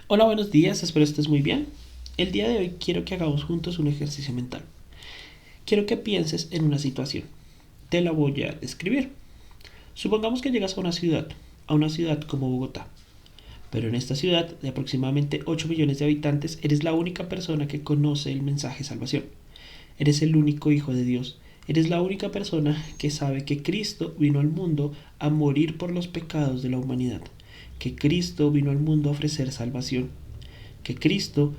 Hola, buenos días, espero estés muy bien. El día de hoy quiero que hagamos juntos un ejercicio mental. Quiero que pienses en una situación. Te la voy a describir. Supongamos que llegas a una ciudad como Bogotá. Pero en esta ciudad de aproximadamente 8 millones de habitantes eres la única persona que conoce el mensaje de salvación. Eres el único hijo de Dios. Eres la única persona que sabe que Cristo vino al mundo a morir por los pecados de la humanidad. Que Cristo vino al mundo a ofrecer salvación. Que Cristo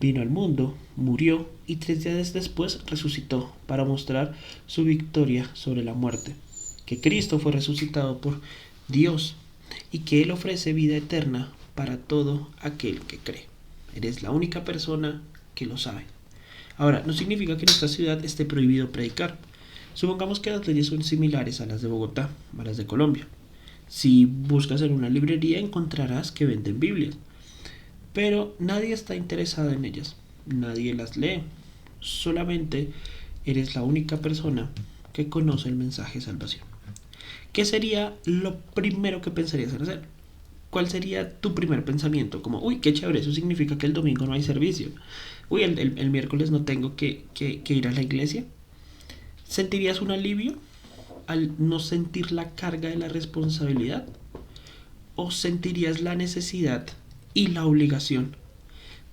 vino al mundo, murió y 3 días después resucitó para mostrar su victoria sobre la muerte. Que Cristo fue resucitado por Dios y que Él ofrece vida eterna para todo aquel que cree. Eres la única persona que lo sabe. Ahora, no significa que en esta ciudad esté prohibido predicar. Supongamos que las leyes son similares a las de Bogotá, a las de Colombia. Si buscas en una librería encontrarás que venden Biblias, pero nadie está interesado en ellas, nadie las lee, solamente eres la única persona que conoce el mensaje de salvación. ¿Qué sería lo primero que pensarías en hacer? ¿Cuál sería tu primer pensamiento? Como, uy, qué chévere, eso significa que el domingo no hay servicio. Uy, el miércoles no tengo que ir a la iglesia. ¿Sentirías un alivio al no sentir la carga de la responsabilidad? ¿O sentirías la necesidad y la obligación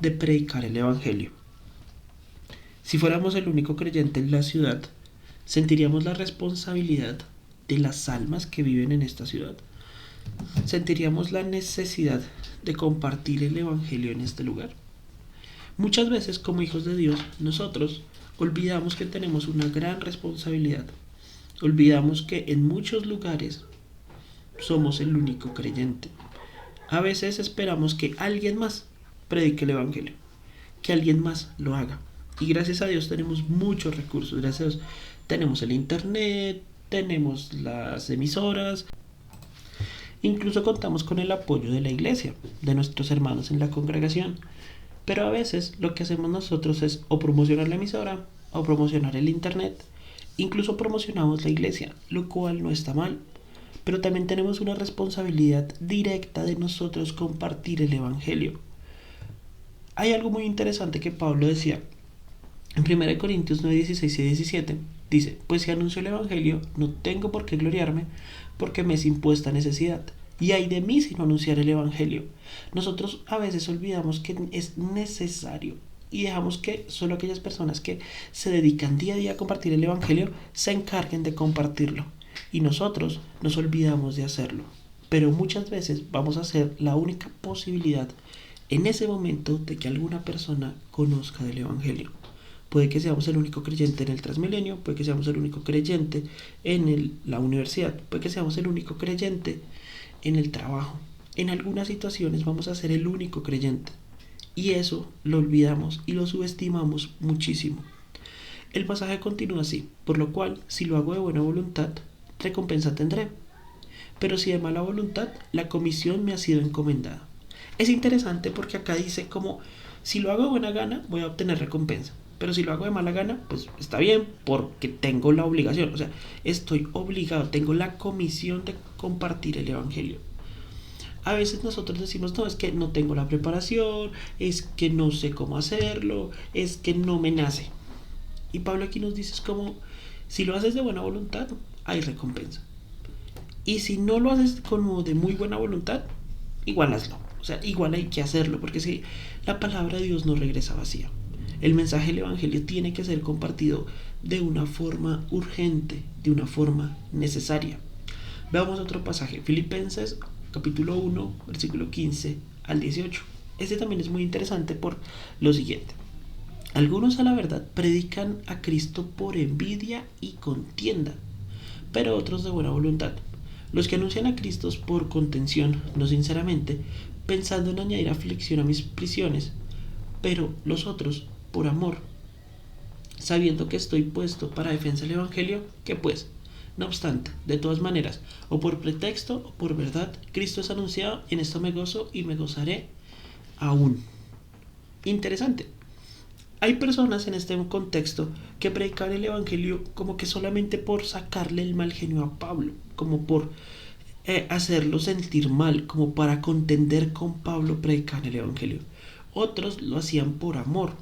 de predicar el Evangelio? Si fuéramos el único creyente en la ciudad, ¿sentiríamos la responsabilidad de las almas que viven en esta ciudad? ¿Sentiríamos la necesidad de compartir el Evangelio en este lugar? Muchas veces, como hijos de Dios, nosotros olvidamos que tenemos una gran responsabilidad. Olvidamos que en muchos lugares somos el único creyente. A veces esperamos que alguien más predique el Evangelio, que alguien más lo haga. Y gracias a Dios tenemos muchos recursos. Gracias a Dios tenemos el internet, tenemos las emisoras, incluso contamos con el apoyo de la iglesia, de nuestros hermanos en la congregación. Pero a veces lo que hacemos nosotros es o promocionar la emisora o promocionar el internet. Incluso promocionamos la iglesia, lo cual no está mal. Pero también tenemos una responsabilidad directa de nosotros compartir el Evangelio. Hay algo muy interesante que Pablo decía en 1 Corintios 9, 16 y 17. Dice, pues si anuncio el Evangelio, no tengo por qué gloriarme, porque me es impuesta necesidad. Y hay de mí si no anunciar el Evangelio. Nosotros a veces olvidamos que es necesario y dejamos que solo aquellas personas que se dedican día a día a compartir el Evangelio se encarguen de compartirlo. Y nosotros nos olvidamos de hacerlo. Pero muchas veces vamos a ser la única posibilidad en ese momento de que alguna persona conozca del Evangelio. Puede que seamos el único creyente en el Transmilenio, puede que seamos el único creyente en la universidad, puede que seamos el único creyente en el trabajo. En algunas situaciones vamos a ser el único creyente. Y eso lo olvidamos y lo subestimamos muchísimo. El pasaje continúa así, por lo cual, si lo hago de buena voluntad, recompensa tendré. Pero si de mala voluntad, la comisión me ha sido encomendada. Es interesante porque acá dice como, si lo hago de buena gana, voy a obtener recompensa. Pero si lo hago de mala gana, pues está bien, porque tengo la obligación. O sea, estoy obligado, tengo la comisión de compartir el Evangelio. A veces nosotros decimos, no, es que no tengo la preparación, es que no sé cómo hacerlo, es que no me nace. Y Pablo aquí nos dice, es como, si lo haces de buena voluntad, hay recompensa. Y si no lo haces como de muy buena voluntad, igual hazlo. O sea, igual hay que hacerlo, porque si la palabra de Dios no regresa vacía. El mensaje del Evangelio tiene que ser compartido de una forma urgente, de una forma necesaria. Veamos otro pasaje, Filipenses capítulo 1, versículo 15 al 18. Este también es muy interesante por lo siguiente. Algunos a la verdad predican a Cristo por envidia y contienda, pero otros de buena voluntad. Los que anuncian a Cristo por contención, no sinceramente, pensando en añadir aflicción a mis prisiones, pero los otros por amor, sabiendo que estoy puesto para defensa del Evangelio, que pues, no obstante, de todas maneras, o por pretexto o por verdad, Cristo es anunciado, y en esto me gozo y me gozaré aún. Interesante. Hay personas en este contexto que predican el Evangelio como que solamente por sacarle el mal genio a Pablo, como por hacerlo sentir mal, como para contender con Pablo predicando el Evangelio. Otros lo hacían por amor,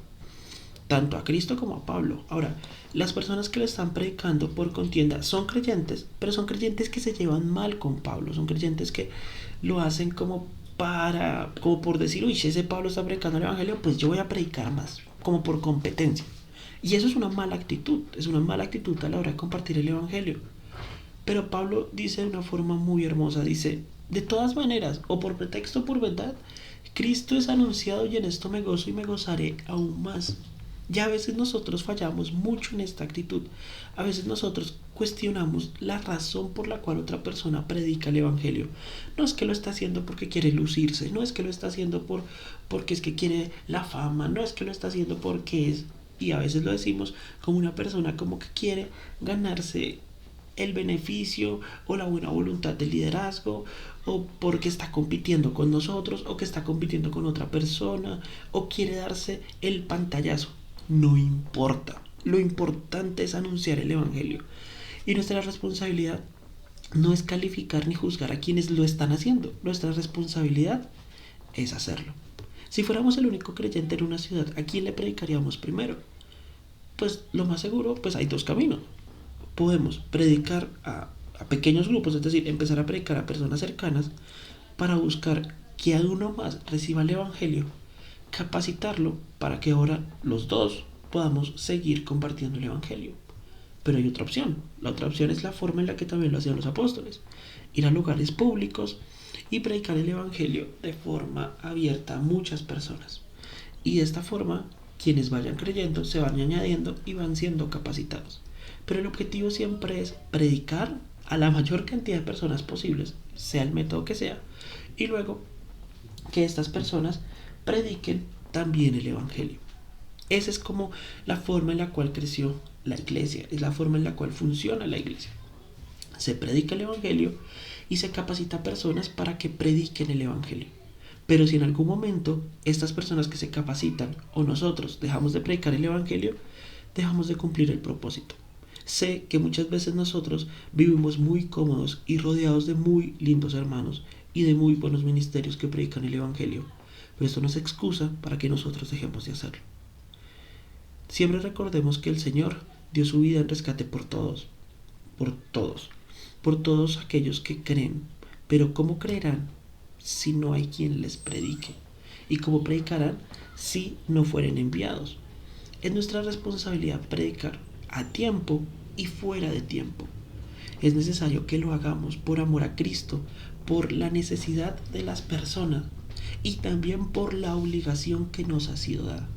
tanto a Cristo como a Pablo. Ahora, las personas que lo están predicando por contienda son creyentes, pero son creyentes que se llevan mal con Pablo, son creyentes que lo hacen como por decir, uy, si ese Pablo está predicando el Evangelio, pues yo voy a predicar más, como por competencia. Y eso es una mala actitud, es una mala actitud a la hora de compartir el Evangelio. Pero Pablo dice de una forma muy hermosa, dice, de todas maneras, o por pretexto o por verdad, Cristo es anunciado y en esto me gozo y me gozaré aún más. Ya a veces nosotros fallamos mucho en esta actitud. A veces nosotros cuestionamos la razón por la cual otra persona predica el Evangelio. No es que lo está haciendo porque quiere lucirse, no es que lo está haciendo porque es que quiere la fama, no es que lo está haciendo porque es, y a veces lo decimos como una persona como que quiere ganarse el beneficio o la buena voluntad del liderazgo, o porque está compitiendo con nosotros, o que está compitiendo con otra persona, o quiere darse el pantallazo. No importa. Lo importante es anunciar el Evangelio. Y nuestra responsabilidad no es calificar ni juzgar a quienes lo están haciendo. Nuestra responsabilidad es hacerlo. Si fuéramos el único creyente en una ciudad, ¿a quién le predicaríamos primero? Pues lo más seguro, pues hay dos caminos. Podemos predicar a pequeños grupos, es decir, empezar a predicar a personas cercanas para buscar que a uno más reciba el Evangelio, capacitarlo para que ahora los dos podamos seguir compartiendo el Evangelio. Pero hay otra opción. La otra opción es la forma en la que también lo hacían los apóstoles. Ir a lugares públicos y predicar el Evangelio de forma abierta a muchas personas. Y de esta forma, quienes vayan creyendo se van añadiendo y van siendo capacitados. Pero el objetivo siempre es predicar a la mayor cantidad de personas posibles, sea el método que sea, y luego que estas personas prediquen también el Evangelio. Esa es como la forma en la cual creció la iglesia, es la forma en la cual funciona la iglesia. Se predica el Evangelio y se capacita a personas para que prediquen el Evangelio. Pero si en algún momento estas personas que se capacitan o nosotros dejamos de predicar el Evangelio, dejamos de cumplir el propósito. Sé que muchas veces nosotros vivimos muy cómodos y rodeados de muy lindos hermanos y de muy buenos ministerios que predican el Evangelio, pero esto no es excusa para que nosotros dejemos de hacerlo. Siempre recordemos que el Señor dio su vida en rescate por todos, por todos aquellos que creen. Pero ¿cómo creerán si no hay quien les predique? ¿Y cómo predicarán si no fueren enviados? Es nuestra responsabilidad predicar a tiempo y fuera de tiempo. Es necesario que lo hagamos por amor a Cristo, por la necesidad de las personas y también por la obligación que nos ha sido dada.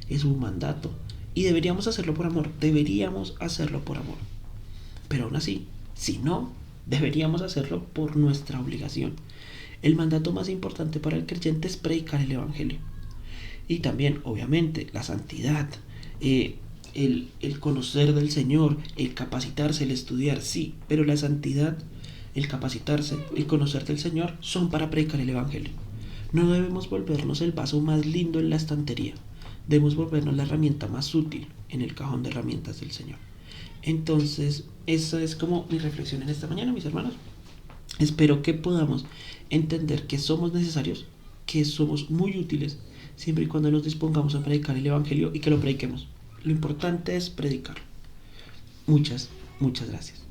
Es un mandato y deberíamos hacerlo por amor, deberíamos hacerlo por amor. Pero aún así, si no, deberíamos hacerlo por nuestra obligación. El mandato más importante para el creyente es predicar el Evangelio. Y también, obviamente, la santidad, el conocer del Señor, el capacitarse, el estudiar, sí, pero la santidad, el capacitarse, el conocer del Señor son para predicar el Evangelio. No debemos volvernos el vaso más lindo en la estantería, debemos volvernos la herramienta más útil en el cajón de herramientas del Señor. Entonces, esa es como mi reflexión en esta mañana, mis hermanos. Espero que podamos entender que somos necesarios, que somos muy útiles, siempre y cuando nos dispongamos a predicar el Evangelio y que lo prediquemos. Lo importante es predicar. Muchas gracias.